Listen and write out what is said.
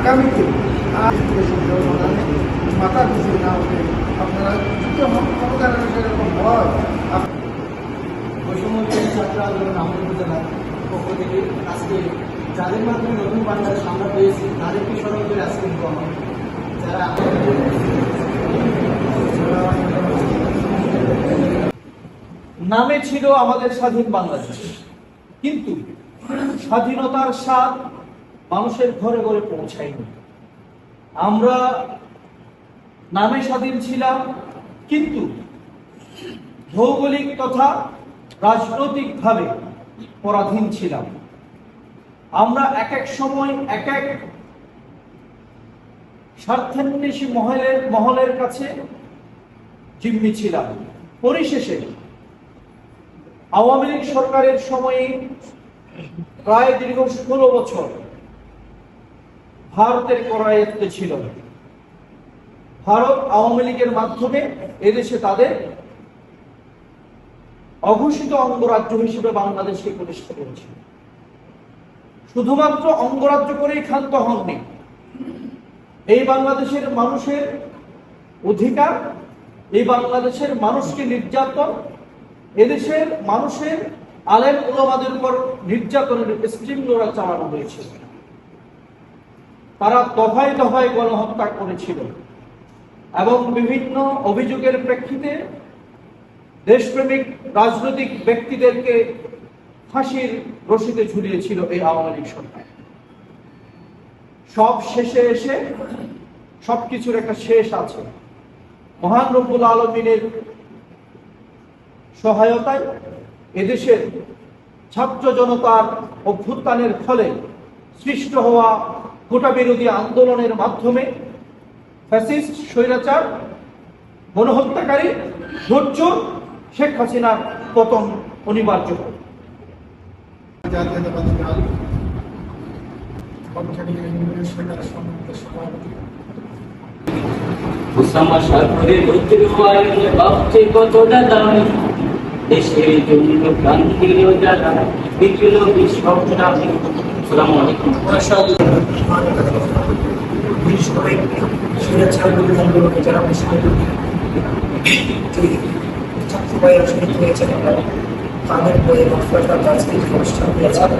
আগামীতে মাথা পিছু না হলে আপনারা ক্ষমতার এরকম হয়। বৈষম্যবিরোধী ছাত্র আন্দোলন আমাদের উপজেলার পক্ষ থেকে আজকে যাদের মাধ্যমে নতুন বাংলাদেশ আমরা পেয়েছি তাদেরকে স্মরণ করে আজকে যারা নামে ছিল আমাদের স্বাধীন বাংলাদেশ, কিন্তু স্বাধীনতার স্বাদ মানুষের ঘরে ঘরে পৌঁছায়নি। আমরা নামে স্বাধীন ছিলাম, কিন্তু ভৌগোলিক তথা রাজনৈতিকভাবে পরাধীন ছিলাম। আমরা এক এক সময় এক এক স্বার্থান্বেষী মহলের কাছে জিম্মি ছিলাম। পরিশেষে আওয়ামী লীগ সরকারের সময়ে প্রায় দীর্ঘ 16 বছর ভারতের করায়ত্তে ছিল। ভারত আওয়ামী লীগের মাধ্যমে এদেশে তাদের অঘোষিত অঙ্গরাজ্য হিসেবে বাংলাদেশকে প্রতিষ্ঠা করেছিল। শুধুমাত্র অঙ্গরাজ্য করেই ক্ষান্ত হননি, এই বাংলাদেশের মানুষের অধিকার, এই বাংলাদেশের মানুষকে নির্যাতন, এদেশের মানুষের আলেম উলামাদের উপর নির্যাতনের স্টিমরোলার চালানো হয়েছিল। তারা দফায় দফায় গণহত্যা করেছিল এবং বিভিন্ন অভিযোগের প্রেক্ষিতে দেশপ্রেমিক রাজনৈতিক ব্যক্তিদেরকে ফাঁসির রশিতে ঝুলিয়েছিল এই আওয়ামী লীগ সরকার। সব শেষে এসে সবকিছুর একটা শেষ আছে। মহান রব্বুল আলামিনের সহায়তায় এদেশের ছাত্র জনতার অভ্যুত্থানের ফলে সৃষ্ট হওয়া কোটা বিরোধী আন্দোলনের মাধ্যমে ফ্যাসিস্ট স্বৈরাচার গণহত্যাকারী ধৈর্য শেখ হাসিনার পতন অনিবার্য। দেশের জন্য ক্রান্তির যারা বিপ্লবী সংগ্রামী। আসসালামু আলাইকুম। বিশেষ করে স্বৈরাচার বিরোধী আন্দোলনে যারা ছাত্র ভাইয়েরা শহীদ হয়েছেন, তাদের বইয়ে আজকে অনুষ্ঠান দিয়েছেন।